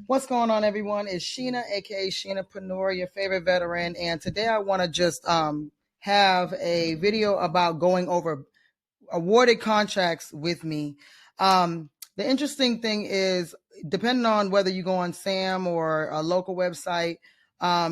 What's going on, everyone? It's Sheena, aka Sheenapreneur, your favorite veteran, and today I want to just have a video about going over awarded contracts with me. The interesting thing is, depending on whether you go on SAM or a local website,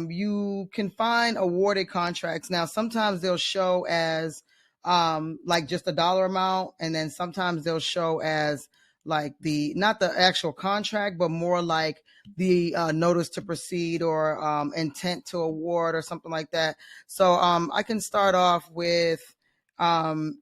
you can find awarded contracts. Now, sometimes they'll show as like just a dollar amount, and then sometimes they'll show as like not the actual contract, but more like the notice to proceed or intent to award or something like that. So I can start off with the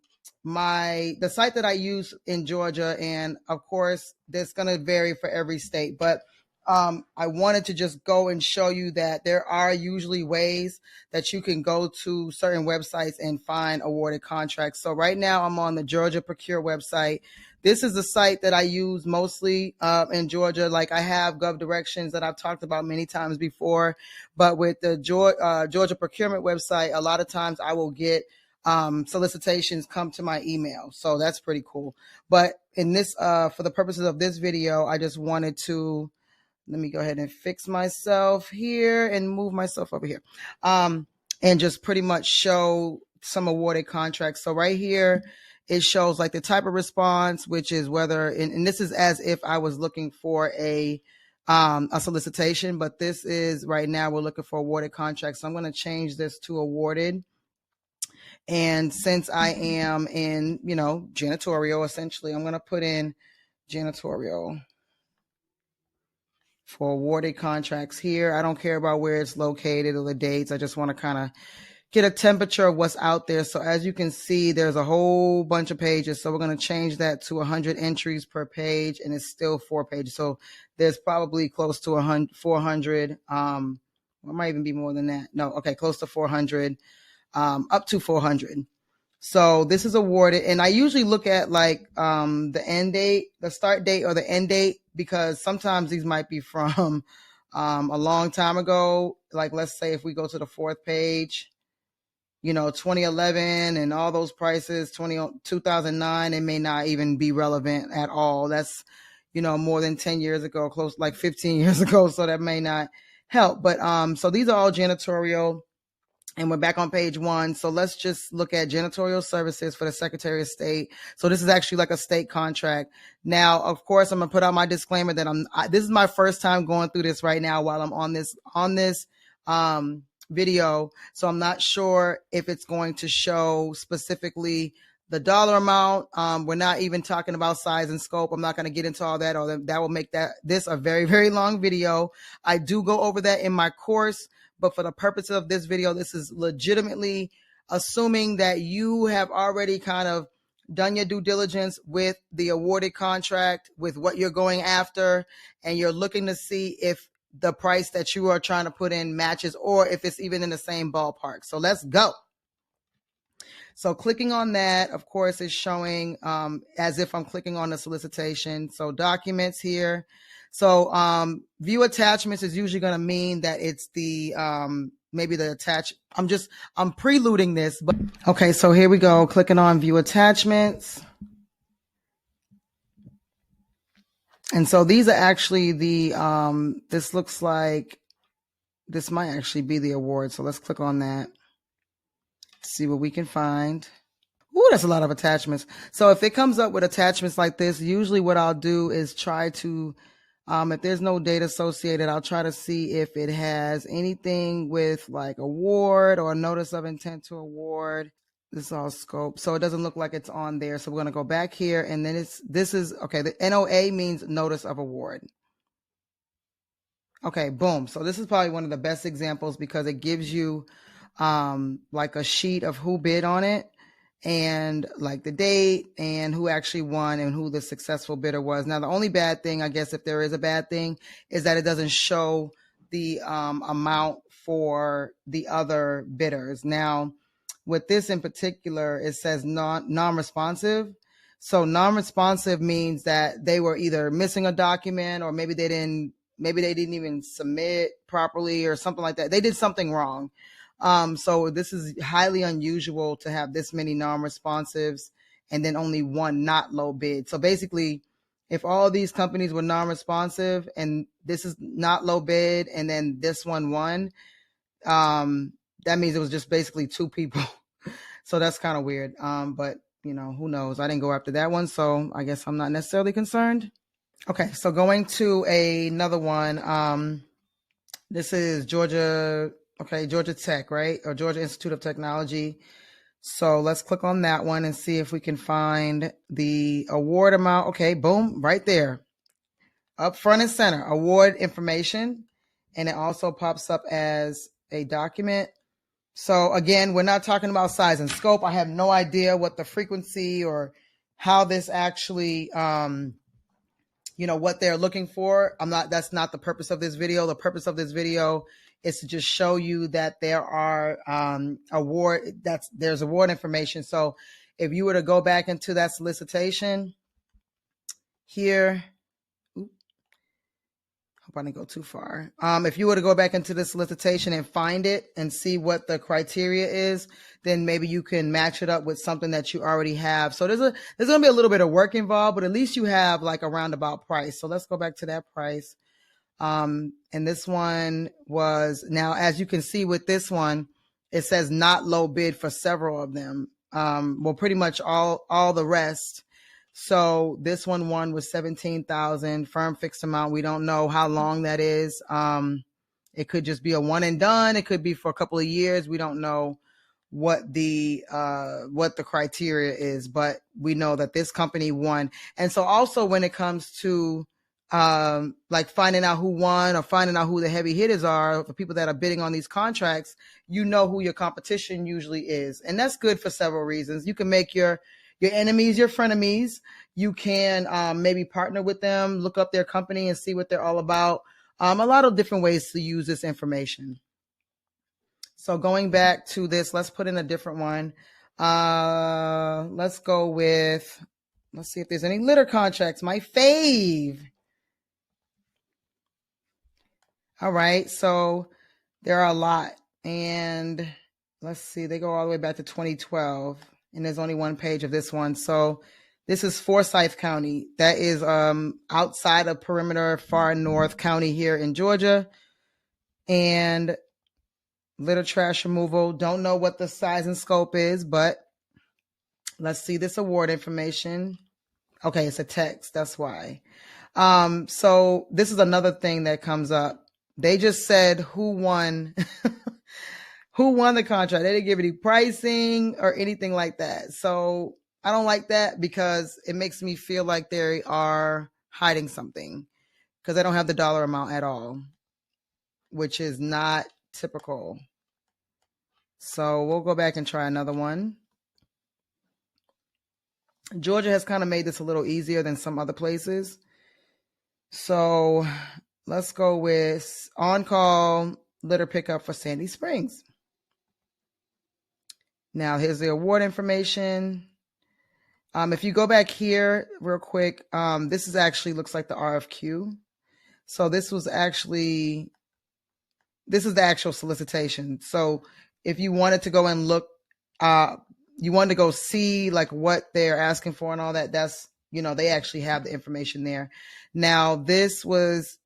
site that I use in Georgia, and of course that's going to vary for every state, but I wanted to just go and show you that there are usually ways that you can go to certain websites and find awarded contracts. So right now I'm on the Georgia Procure website. This is the site that I use mostly in Georgia. Like, I have GovDirections that I've talked about many times before, but with the Georgia Procurement website, a lot of times I will get solicitations come to my email. So that's pretty cool. But in this, for the purposes of this video, I just wanted to, let me go ahead and fix myself here and move myself over here, and just pretty much show some awarded contracts. So right here, it shows like the type of response, which is whether, and this is as if I was looking for a solicitation, but this is right now we're looking for awarded contracts. So I'm going to change this to awarded. And since I am in, janitorial, essentially, I'm going to put in janitorial for awarded contracts here. I don't care about where it's located or the dates. I just want to kind of get a temperature of what's out there. So as you can see, there's a whole bunch of pages. So we're going to change that to 100 entries per page, and it's still 4 pages. So there's probably close to 400. It might even be more than that. No, okay, close to 400, up to 400. So this is awarded, and I usually look at like the end date, the start date, or the end date, because sometimes these might be from a long time ago. Like, let's say if we go to the 4th page, 2011 and all those prices, 2009, it may not even be relevant at all. That's, more than 10 years ago, close, like 15 years ago. So that may not help. But so these are all janitorial, and we're back on page 1. So let's just look at janitorial services for the Secretary of State. So this is actually like a state contract. Now, of course, I'm going to put out my disclaimer that this is my first time going through this right now while I'm on this video. So I'm not sure if it's going to show specifically the dollar amount. We're not even talking about size and scope. I'm not going to get into all that, or that will make this a very, very long video. I do go over that in my course, but for the purpose of this video, this is legitimately assuming that you have already kind of done your due diligence with the awarded contract, with what you're going after, and you're looking to see if the price that you are trying to put in matches, or if it's even in the same ballpark. So let's go. So clicking on that, of course, is showing as if I'm clicking on the solicitation. So documents here. So view attachments is usually going to mean that it's the maybe the attach. I'm preluding this, but okay. So here we go. Clicking on view attachments. And so these are actually the, this looks like this might actually be the award. So let's click on that. See what we can find. Ooh, that's a lot of attachments. So if it comes up with attachments like this, usually what I'll do is try to, if there's no date associated, I'll try to see if it has anything with like award or notice of intent to award. This is all scope. So it doesn't look like it's on there. So we're going to go back here, and then this is okay. The NOA means notice of award. Okay, boom. So this is probably one of the best examples because it gives you like a sheet of who bid on it, and like the date and who actually won and who the successful bidder was. Now, the only bad thing, I guess, if there is a bad thing, is that it doesn't show the amount for the other bidders. Now, with this in particular, it says non-responsive. So non-responsive means that they were either missing a document, or maybe they didn't even submit properly or something like that. They did something wrong. So this is highly unusual to have this many non-responsives and then only one not low bid. So basically, if all these companies were non-responsive and this is not low bid, and then this one won, that means it was just basically two people. So that's kind of weird. But who knows? I didn't go after that one, so I guess I'm not necessarily concerned. Okay, so going to another one. This is Georgia Tech, right? Or Georgia Institute of Technology. So let's click on that one and see if we can find the award amount. Okay, boom, right there. Up front and center, award information. And it also pops up as a document. So again, we're not talking about size and scope. I have no idea what the frequency or how this actually, what they're looking for. That's not the purpose of this video. The purpose of this video is to just show you that there are there's award information. So if you were to go back into that solicitation here, hope I didn't go too far. If you were to go back into the solicitation and find it and see what the criteria is, then maybe you can match it up with something that you already have. So there's going to be a little bit of work involved, but at least you have like a roundabout price. So let's go back to that price. And this one was, now as you can see with this one, it says not low bid for several of them. Well, pretty much all the rest. So this one won was $17,000 firm fixed amount. We don't know how long that is. It could just be a one and done. It could be for a couple of years. We don't know what the criteria is, but we know that this company won. And so also when it comes to like finding out who won or finding out who the heavy hitters are, for people that are bidding on these contracts, you know who your competition usually is. And that's good for several reasons. You can make your enemies your frenemies. You can maybe partner with them, look up their company and see what they're all about. A lot of different ways to use this information. So going back to this, let's put in a different one. Let's go with, let's see if there's any litter contracts, my fave. All right, so there are a lot. And let's see, they go all the way back to 2012. And there's only one page of this one. So this is Forsyth County. That is outside of perimeter, far north county here in Georgia. And litter trash removal. Don't know what the size and scope is, but let's see this award information. Okay, it's a text. That's why. So this is another thing that comes up. They just said who won. Who won the contract? They didn't give any pricing or anything like that. So I don't like that because it makes me feel like they are hiding something because they don't have the dollar amount at all, which is not typical. So we'll go back and try another one. Georgia has kind of made this a little easier than some other places. So let's go with on-call litter pickup for Sandy Springs. Now, here's the award information. If you go back here real quick, this is actually looks like the RFQ. So this is the actual solicitation. So if you wanted to go and look, you wanted to go see like what they're asking for and all that, that's, they actually have the information there. Now, this was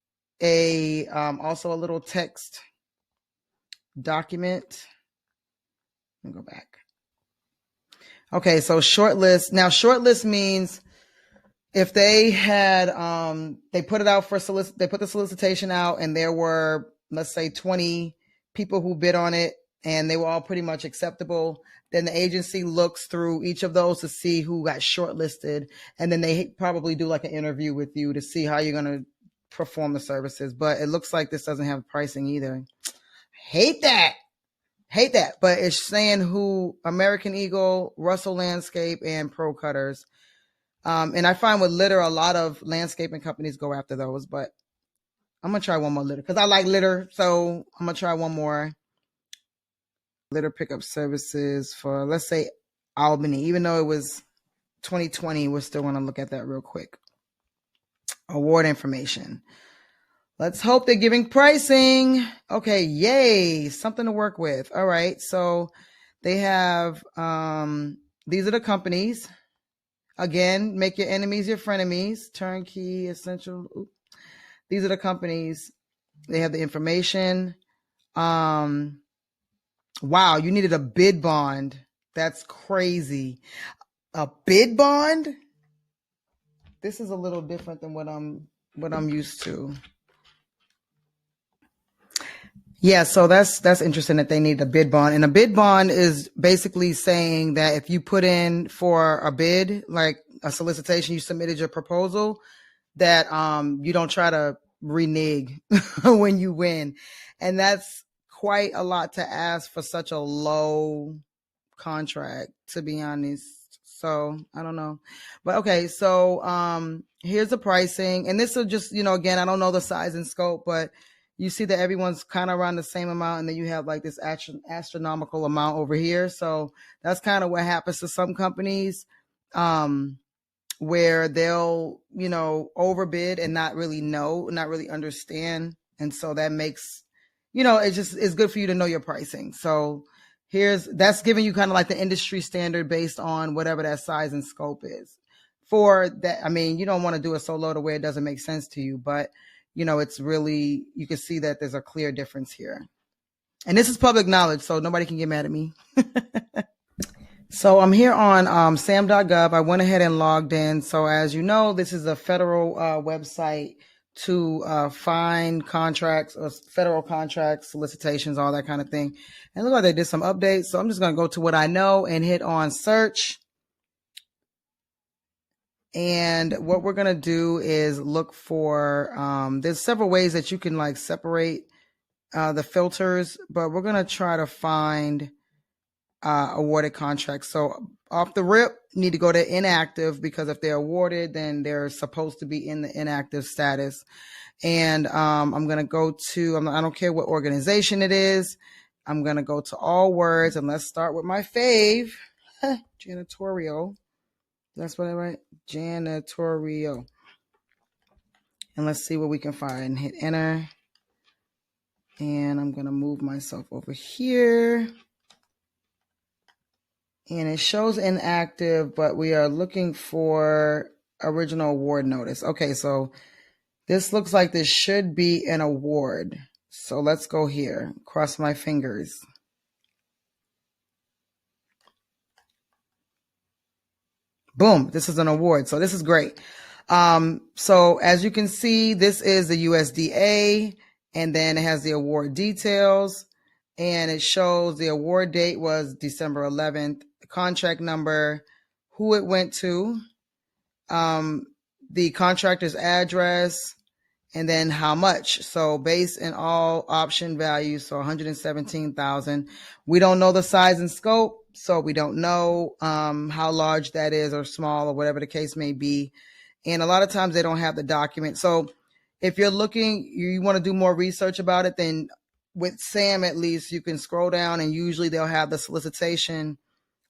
also a little text document. Let me go back. Okay, so shortlist. Now, shortlist means if they had, they put it out for they put the solicitation out and there were, let's say 20 people who bid on it and they were all pretty much acceptable. Then the agency looks through each of those to see who got shortlisted. And then they probably do like an interview with you to see how you're going to perform the services. But it looks like this doesn't have pricing either. Hate that. But it's saying who American Eagle, Russell Landscape, and Pro Cutters. And I find with litter, a lot of landscaping companies go after those, but I'm going to try one more litter because I like litter. So I'm going to try one more. Litter pickup services for, let's say, Albany. Even though it was 2020, we're still going to look at that real quick. Award information. Let's hope they're giving pricing. Okay, yay, something to work with. All right, so they have, these are the companies. Again, make your enemies your frenemies. Turnkey, essential. these are the companies. They have the information. Wow, you needed a bid bond. That's crazy. A bid bond? This is a little different than what I'm used to. Yeah, so that's interesting that they need a bid bond. And a bid bond is basically saying that if you put in for a bid, like a solicitation, you submitted your proposal, that you don't try to renege when you win. And that's quite a lot to ask for such a low contract, to be honest. So I don't know. But okay, so here's the pricing. And this will just, again, I don't know the size and scope, but you see that everyone's kind of around the same amount, and then you have like this astronomical amount over here. So that's kind of what happens to some companies, where they'll, overbid and not really understand. And so that makes, it's good for you to know your pricing. So that's giving you kind of like the industry standard based on whatever that size and scope is. For that, I mean, you don't want to do it so low to where it doesn't make sense to you, but it's really, you can see that there's a clear difference here. And this is public knowledge, so nobody can get mad at me. So I'm here on sam.gov. I went ahead and logged in. So as you know, this is a federal website to find contracts, or federal contracts, solicitations, all that kind of thing. And look like they did some updates. So I'm just going to go to what I know and hit on search. And what we're going to do is look for, there's several ways that you can like separate the filters, but we're going to try to find awarded contracts. So off the rip, you need to go to inactive, because if they're awarded, then they're supposed to be in the inactive status. And I'm going to go to, I don't care what organization it is. I'm going to go to all words, and let's start with my fave, janitorial. That's what I write, janitorial. And let's see what we can find. Hit enter. And I'm going to move myself over here. And it shows inactive, but we are looking for original award notice. Okay, so this looks like this should be an award. So let's go here. Cross my fingers. Boom, this is an award. So this is great. So as you can see, this is the USDA, and then it has the award details, and it shows the award date was December 11th, the contract number, who it went to, the contractor's address, and then how much. So base and all option values, so $117,000. We don't know the size and scope, so we don't know how large that is, or small, or whatever the case may be. And a lot of times they don't have the document. So if you're looking, you want to do more research about it, then with SAM, at least, you can scroll down, and usually they'll have the solicitation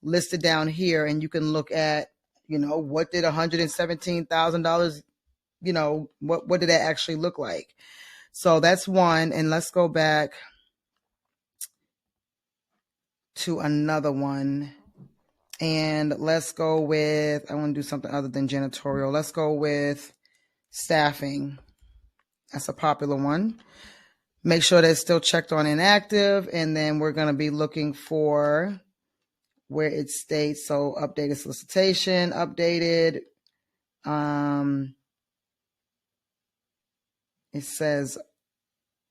listed down here, and you can look at, what did $117,000, what did that actually look like? So that's one. And let's go back to another one, and let's go with, I want to do something other than janitorial. Let's go with staffing. That's a popular one. Make sure that's still checked on inactive, and then we're going to be looking for where it states, so updated solicitation, updated. It says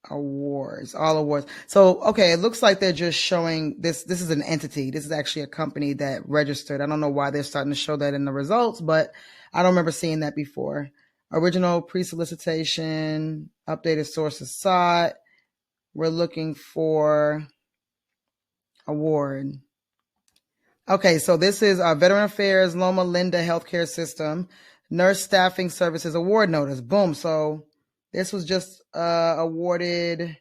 awards, all awards. So, okay, it looks like they're just showing this. This is an entity. This is actually a company that registered. I don't know why they're starting to show that in the results, but I don't remember seeing that before. Original pre-solicitation, updated sources sought. We're looking for award. Okay, so this is Veteran Affairs, Loma Linda Healthcare System, Nurse Staffing Services Award Notice. Boom. So this was just awarded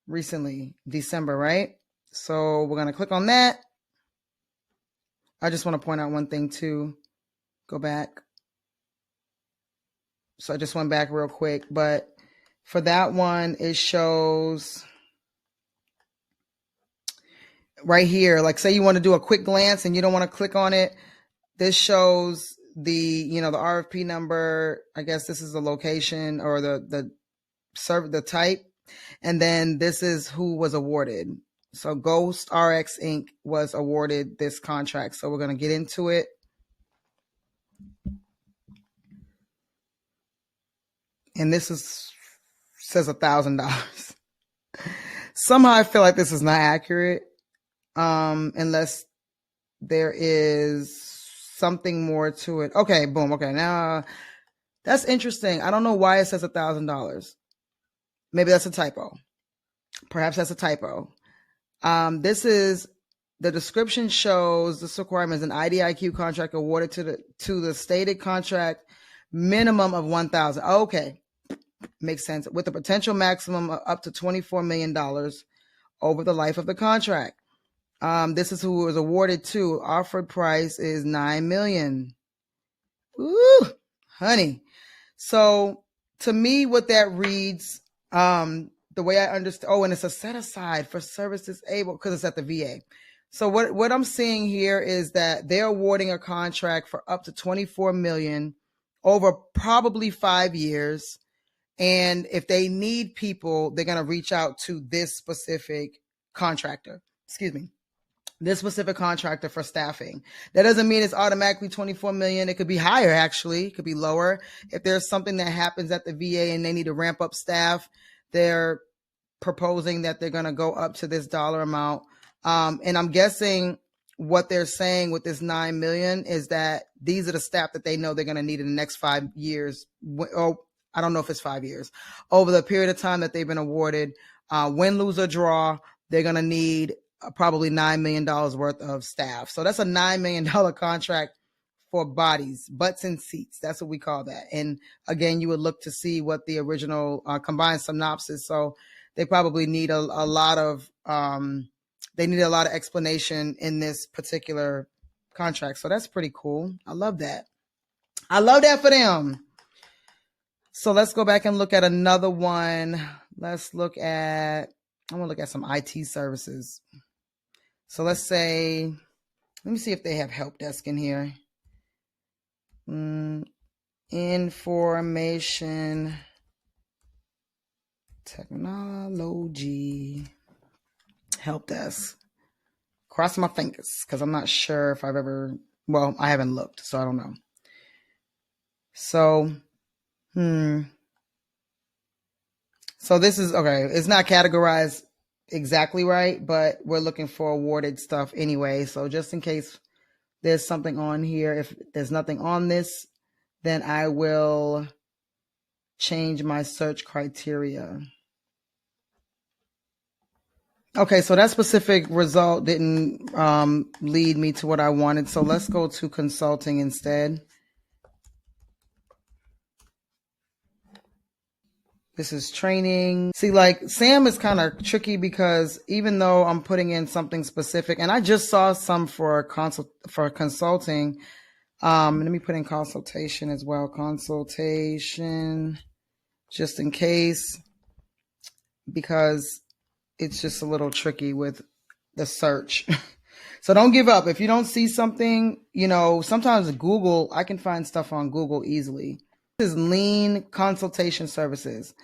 recently, December, right? So we're going to click on that. I just want to point out one thing too. Go back. So I just went back real quick, but for that one, it shows right here, like say you want to do a quick glance and you don't want to click on it. This shows the, the RFP number. I guess this is the location or the the type, and then this is who was awarded. So Ghost RX Inc. was awarded this contract. So we're going to get into it. And this says $1,000. Somehow I feel like this is not accurate, unless there is something more to it. Okay, boom. Okay, now that's interesting. I don't know why it says $1,000. Maybe that's a typo. Perhaps that's a typo. This is the description shows this requirement is an IDIQ contract awarded to the stated contract minimum of $1,000. Okay, makes sense. With a potential maximum of up to $24 million over the life of the contract. This is who it was awarded to. Offered price is $9 million. Ooh, honey. So to me, what that reads, the way I understand, and it's a set aside for services able, because it's at the VA. So what I'm seeing here is that they're awarding a contract for up to $24 million over probably 5 years. And if they need people, they're going to reach out to this specific contractor. This specific contractor for staffing. That doesn't mean it's automatically $24 million. It could be higher, actually. It could be lower. If there's something that happens at the VA and they need to ramp up staff, they're proposing that they're going to go up to this dollar amount. And I'm guessing what they're saying with this $9 million is that these are the staff that they know they're going to need in the next 5 years. Oh, I don't know if it's 5 years. Over the period of time that they've been awarded, win, lose, or draw, they're going to need probably $9 million worth of staff. So that's a $9 million contract for bodies, butts and seats. That's what we call that. And again, you would look to see what the original combined synopsis. So they probably need a lot of explanation in this particular contract. So that's pretty cool. I love that. I love that for them. So let's go back and look at another one. I'm going to look at some IT services. So let me see if they have help desk in here. Information technology help desk. Cross my fingers because I'm not sure if I haven't looked, so I don't know. So, So this is, okay, it's not categorized exactly right, but we're looking for awarded stuff anyway. So just in case there's something on here, if there's nothing on this, then I will change my search criteria. Okay, so that specific result didn't lead me to what I wanted. So let's go to consulting instead. This is training. See, like Sam is kind of tricky because even though I'm putting in something specific, and I just saw some for consulting. Let me put in consultation as well. Consultation, just in case, because it's just a little tricky with the search. So don't give up. If you don't see something, sometimes Google, I can find stuff on Google easily. This is Lean Consultation Services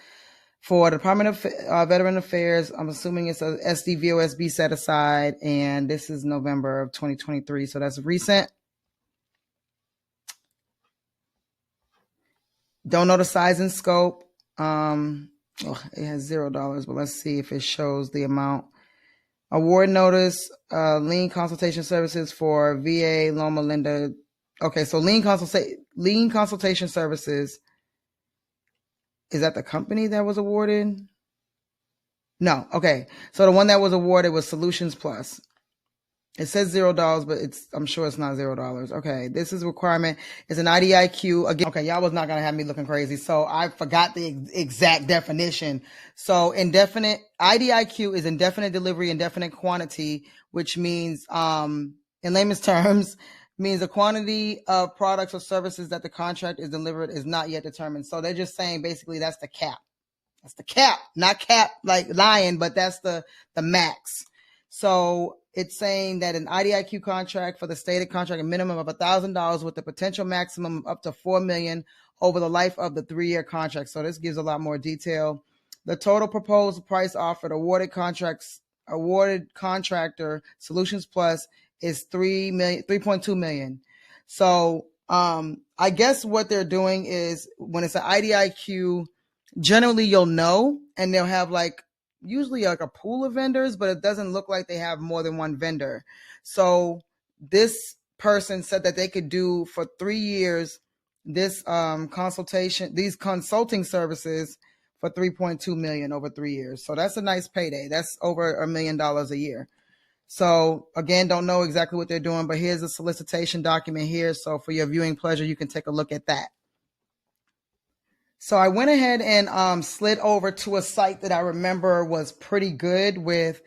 for the Department of Veteran Affairs. I'm assuming it's a SDVOSB set aside, and this is November of 2023. So that's recent. Don't know the size and scope. It has $0, but let's see if it shows the amount. Award notice, Lean Consultation Services for VA, Loma Linda. Okay, so Lean Consultation Services, is that the company that was awarded? No, okay. So the one that was awarded was Solutions Plus. It says $0, but I'm sure it's not $0. Okay, this is requirement. It's an IDIQ. Again, okay, y'all was not going to have me looking crazy. So I forgot the exact definition. So IDIQ is indefinite delivery, indefinite quantity, which means, in layman's terms, means the quantity of products or services that the contract is delivered is not yet determined. So they're just saying basically that's the cap. That's the cap, not cap like lion, but that's the max. So it's saying that an IDIQ contract for the stated contract, a minimum of $1,000 with the potential maximum of up to $4 million over the life of the 3-year contract. So this gives a lot more detail. The total proposed price offered awarded contractor solutions plus is 3.2 million. So I guess what they're doing is when it's an IDIQ, generally you'll know, and they'll have like usually like a pool of vendors, but it doesn't look like they have more than one vendor. So this person said that they could do for 3 years these consulting services for 3.2 million over 3 years. So that's a nice payday. That's over $1 million a year. So again, don't know exactly what they're doing, but here's a solicitation document here. So for your viewing pleasure, you can take a look at that. So I went ahead and slid over to a site that I remember was pretty good with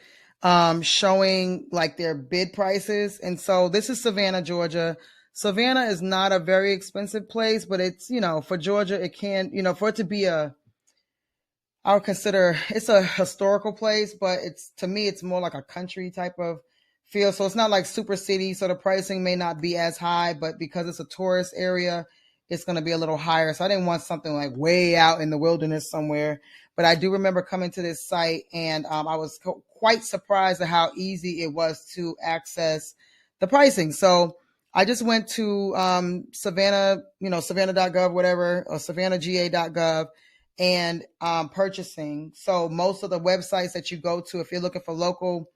showing like their bid prices. And so this is Savannah, Georgia. Savannah is not a very expensive place, but it's, for Georgia, it can, for it to be I would consider it's a historical place, but to me, it's more like a country type of feel. So it's not like super city. So the pricing may not be as high, but because it's a tourist area, it's going to be a little higher. So I didn't want something like way out in the wilderness somewhere. But I do remember coming to this site, and I was quite surprised at how easy it was to access the pricing. So I just went to Savannah, savannah.gov, whatever, or savannahga.gov, and purchasing. So most of the websites that you go to, if you're looking for local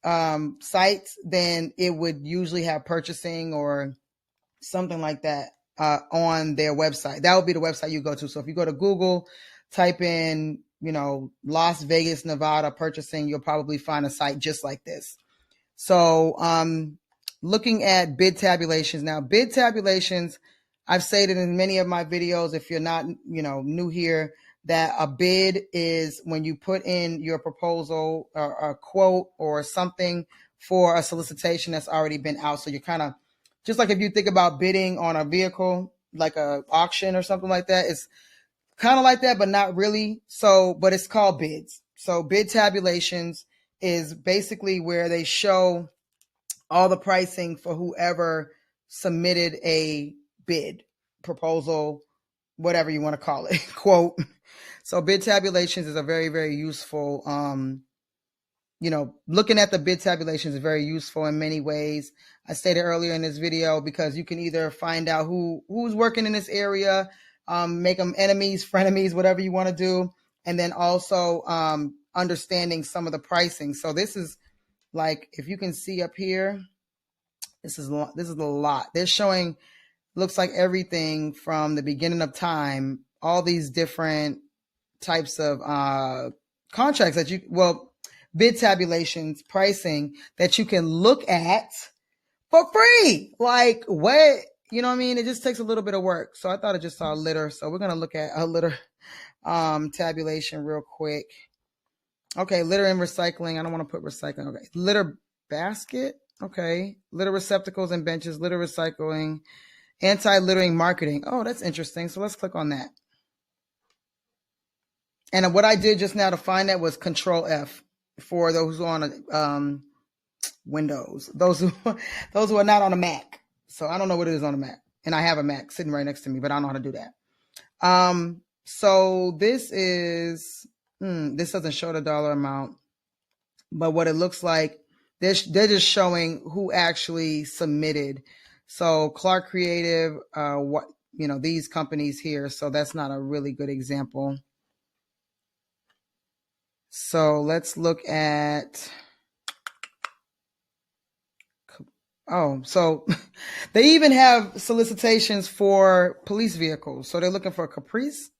sites, then it would usually have purchasing or something like that on their website. That would be the website you go to. So if you go to Google, type in, Las Vegas, Nevada purchasing, you'll probably find a site just like this. So looking at bid tabulations. Now, bid tabulations, I've stated in many of my videos, if you're not, new here, that a bid is when you put in your proposal or a quote or something for a solicitation that's already been out. So you're kind of, just like if you think about bidding on a vehicle, like a auction or something like that, it's kind of like that, but not really. So, but it's called bids. So bid tabulations is basically where they show all the pricing for whoever submitted a bid, proposal, whatever you want to call it, quote. So bid tabulations is a very, very useful, looking at the bid tabulations is very useful in many ways. I stated earlier in this video, because you can either find out who's working in this area, make them enemies, frenemies, whatever you want to do. And then also understanding some of the pricing. So this is like, if you can see up here, this is a lot. They're showing, looks like everything from the beginning of time, all these different types of contracts that bid tabulations, pricing that you can look at for free. Like, what? You know what I mean? It just takes a little bit of work. So I thought I just saw litter. So we're going to look at a litter tabulation real quick. Okay, litter and recycling. I don't want to put recycling. Okay, litter basket. Okay, litter receptacles and benches, litter recycling, anti-littering marketing. Oh, that's interesting. So let's click on that. And what I did just now to find that was Control F for those who are on Windows, those who are not on a Mac. So I don't know what it is on a Mac, and I have a Mac sitting right next to me, but I don't know how to do that. So this is this doesn't show the dollar amount, but what it looks like, they're just showing who actually submitted. So Clark Creative, these companies here. So that's not a really good example. So let's look at, so they even have solicitations for police vehicles. So they're looking for Caprice.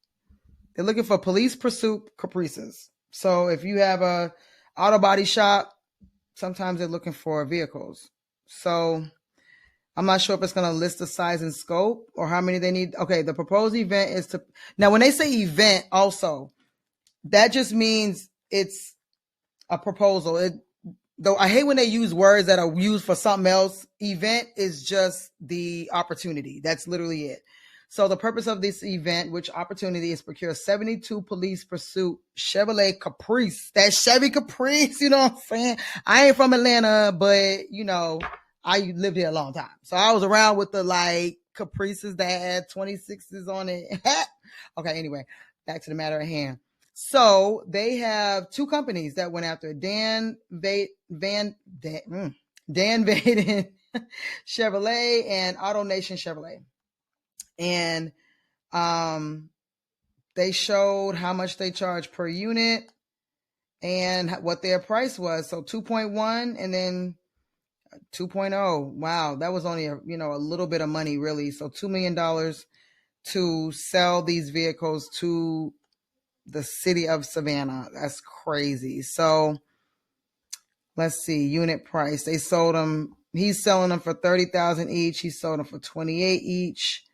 They're looking for police pursuit Caprices. So if you have a auto body shop, sometimes they're looking for vehicles. So I'm not sure if it's going to list the size and scope or how many they need. Okay, the proposed event is to, now when they say event also, that just means it's a proposal. Though I hate when they use words that are used for something else. Event is just the opportunity. That's literally it. So the purpose of this event, which opportunity, is procure 72 police pursuit Chevrolet Caprice. That Chevy Caprice, you know what I'm saying? I ain't from Atlanta, but I lived here a long time. So I was around with the Caprices that had 26s on it. Okay, anyway, back to the matter at hand. So they have two companies that went after Dan Vaden Chevrolet and AutoNation Chevrolet. And they showed how much they charge per unit and what their price was. So 2.1 and then 2.0. Wow, that was only a little bit of money, really. So $2 million to sell these vehicles to the city of Savannah. That's crazy. So let's see, unit price. They sold them. He's selling them for $30,000 each. He sold them for $28,000 each.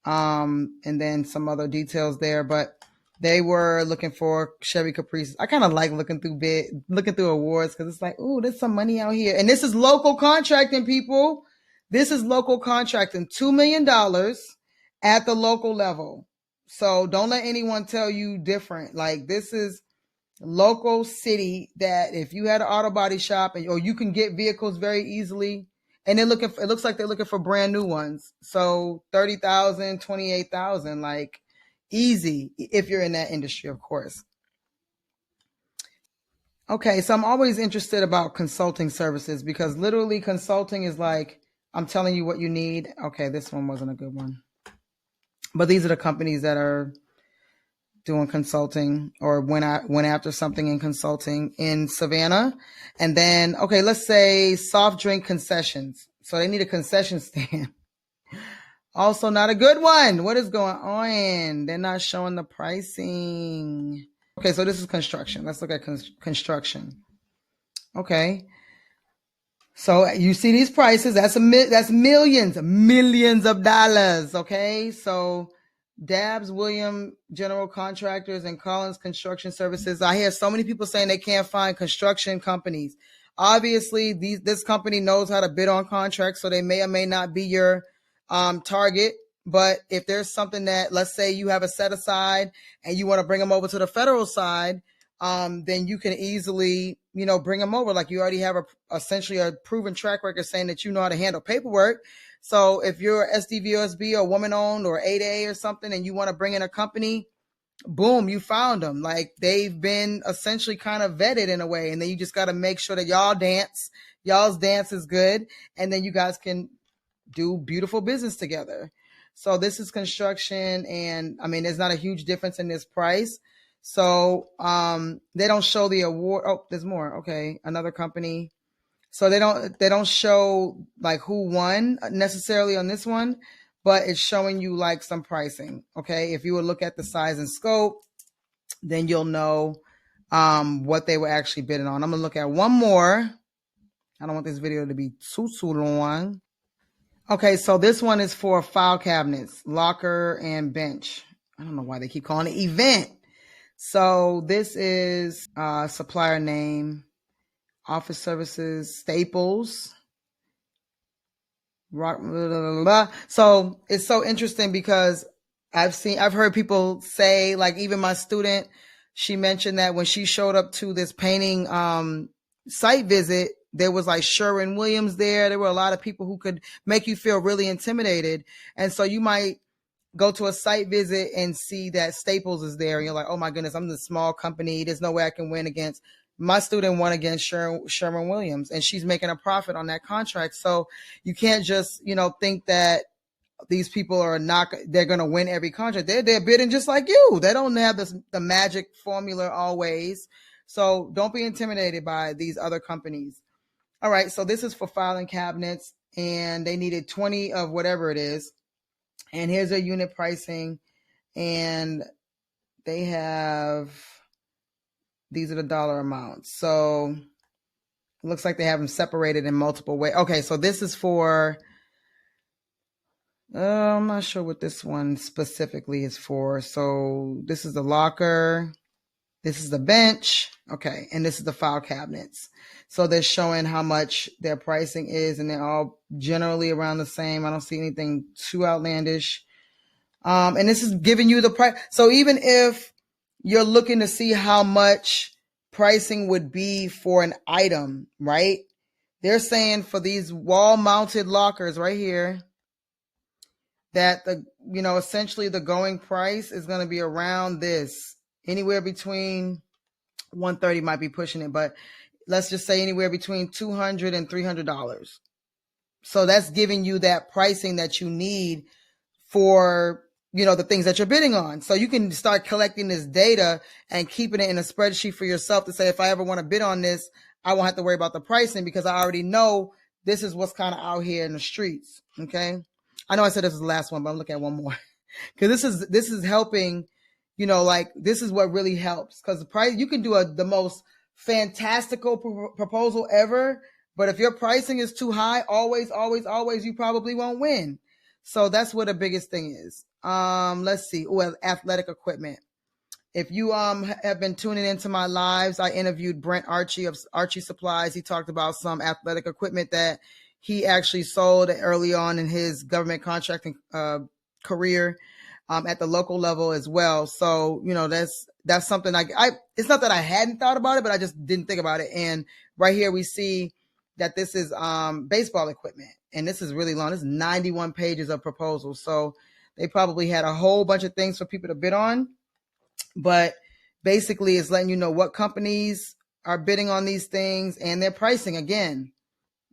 And then some other details there, but they were looking for Chevy Caprices. I kind of like looking through awards because it's like, ooh, there's some money out here. And this is local contracting, people. This is local contracting. $2 million at the local level. So don't let anyone tell you different. Like, this is local city that if you had an auto body shop or you can get vehicles very easily. And it looks like they're looking for brand new ones. So 30,000, 28,000, like easy if you're in that industry, of course. Okay, so I'm always interested about consulting services because literally consulting is like, I'm telling you what you need. Okay, this one wasn't a good one. But these are the companies that are doing consulting or went after something in consulting in Savannah. And then, okay, let's say soft drink concessions. So they need a concession stand. Also not a good one. What is going on? They're not showing the pricing. Okay, so this is construction. Let's look at construction. Okay. So you see these prices. That's millions of dollars. Okay. So Dabbs William General Contractors and Collins Construction Services. I hear so many people saying they can't find construction companies. Obviously, this company knows how to bid on contracts, so they may or may not be your target. But if there's something that, let's say you have a set aside and you want to bring them over to the federal side, then you can easily, bring them over. Like, you already have essentially a proven track record saying that you know how to handle paperwork. So if you're SDVOSB or woman-owned or 8A or something and you want to bring in a company, boom, you found them. Like, they've been essentially kind of vetted in a way. And then you just got to make sure that y'all's dance is good. And then you guys can do beautiful business together. So this is construction. And I mean, there's not a huge difference in this price. So they don't show the award. Oh, there's more. Okay. Another company. So they don't show like who won necessarily on this one, but it's showing you like some pricing. Okay. If you would look at the size and scope, then you'll know what they were actually bidding on. I'm going to look at one more. I don't want this video to be too long. Okay. So this one is for file cabinets, locker, and bench. I don't know why they keep calling it event. So this is supplier name. Office services, Staples. So it's so interesting because I've heard people say, like, even my student, she mentioned that when she showed up to this painting site visit, there was like Sherwin-Williams there. There were a lot of people who could make you feel really intimidated. And so you might go to a site visit and see that Staples is there. And you're like, oh my goodness, I'm the small company. There's no way I can win against. My student won against Sherwin-Williams, and she's making a profit on that contract. So you can't just, think that these people they're going to win every contract. They're bidding just like you. They don't have the magic formula always. So don't be intimidated by these other companies. All right. So this is for filing cabinets, and they needed 20 of whatever it is. And here's their unit pricing, and they have... These are the dollar amounts. So it looks like they have them separated in multiple ways. Okay, so this is for, I'm not sure what this one specifically is for. So this is the locker. This is the bench. Okay, and this is the file cabinets. So they're showing how much their pricing is, and they're all generally around the same. I don't see anything too outlandish. And this is giving you the price. So even if you're looking to see how much pricing would be for an item, right? They're saying for these wall mounted lockers right here that essentially the going price is going to be around this anywhere between 130 might be pushing it, but let's just say anywhere between $200 and $300. So that's giving you that pricing that you need for, the things that you're bidding on. So you can start collecting this data and keeping it in a spreadsheet for yourself to say, if I ever want to bid on this, I won't have to worry about the pricing because I already know this is what's kind of out here in the streets. Okay. I know I said this is the last one, but I'm looking at one more because this is helping, this is what really helps, because the price, you can do the most fantastical proposal ever, but if your pricing is too high, always, you probably won't win. So that's what the biggest thing is. Let's see. Oh, athletic equipment. If you have been tuning into my lives, I interviewed Brent Archie of Archie Supplies. He talked about some athletic equipment that he actually sold early on in his government contracting career at the local level as well. So, that's something it's not that I hadn't thought about it, but I just didn't think about it. And right here we see that this is baseball equipment, and this is really long. This is 91 pages of proposals. So they probably had a whole bunch of things for people to bid on. But basically, it's letting you know what companies are bidding on these things and their pricing. Again,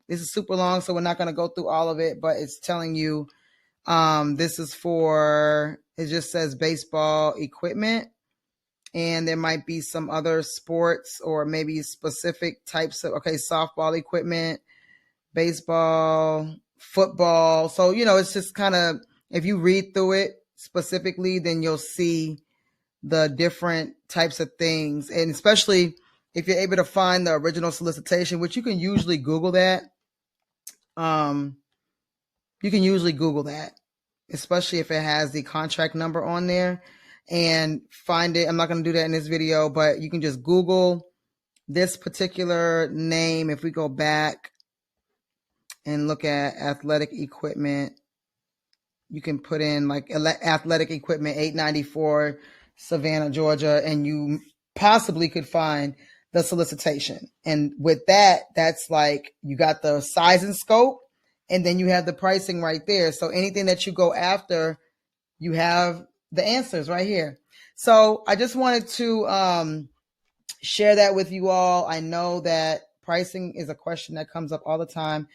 this is super long, so we're not going to go through all of it, but it's telling you this is for, it just says baseball equipment, and there might be some other sports or maybe specific types of, softball equipment, baseball, football. So, it's just kind of, if you read through it specifically, then you'll see the different types of things. And especially if you're able to find the original solicitation, which you can usually Google that. Especially if it has the contract number on there, and find it. I'm not going to do that in this video, but you can just Google this particular name. If we go back and look at athletic equipment, you can put in like athletic equipment 894 Savannah, Georgia, and you possibly could find the solicitation. And with that, that's like you got the size and scope, and then you have the pricing right there. So anything that you go after, you have the answers right here. So I just wanted to share that with you all. I know that pricing is a question that comes up all the time,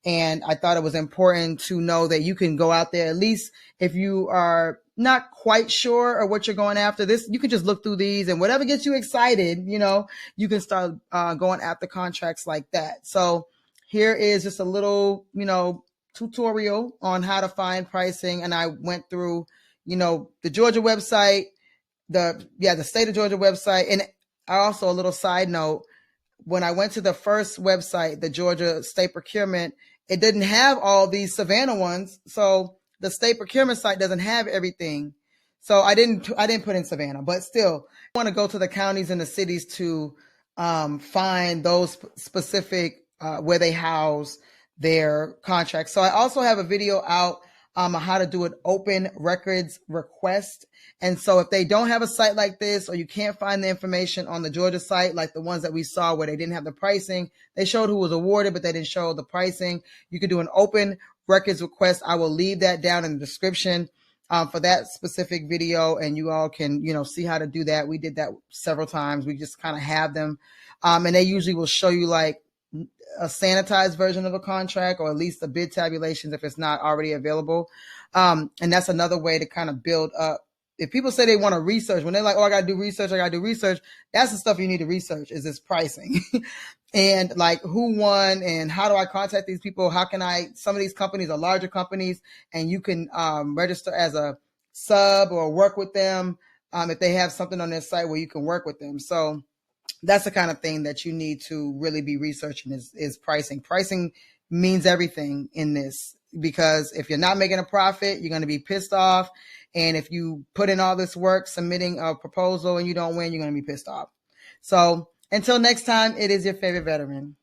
and I thought it was important to know that you can go out there, at least if you are not quite sure of what you're going after. This, you can just look through these, and whatever gets you excited, you can start going after contracts like that. So here is just a little, tutorial on how to find pricing. And I went through, the Georgia website, the state of Georgia website. And also a little side note, when I went to the first website, the Georgia State Procurement, it didn't have all these Savannah ones. So the state procurement site doesn't have everything. So I didn't put in Savannah, but still I want to go to the counties and the cities to find those specific where they house their contracts. So I also have a video out on how to do an open records request. And so if they don't have a site like this, or you can't find the information on the Georgia site, like the ones that we saw where they didn't have the pricing, they showed who was awarded, but they didn't show the pricing. You could do an open records request. I will leave that down in the description for that specific video, and you all can, see how to do that. We did that several times. We just kind of have them. And they usually will show you like a sanitized version of a contract, or at least the bid tabulations if it's not already available. And that's another way to kind of build up. If people say they want to research, when they're like, oh, I got to do research, that's the stuff you need to research, is this pricing and like who won and how do I contact these people? How can some of these companies are larger companies, and you can register as a sub or work with them if they have something on their site where you can work with them. So that's the kind of thing that you need to really be researching is pricing. Pricing means everything in this, because if you're not making a profit, you're going to be pissed off. And if you put in all this work submitting a proposal and you don't win, you're going to be pissed off. So until next time, it is your favorite veteran.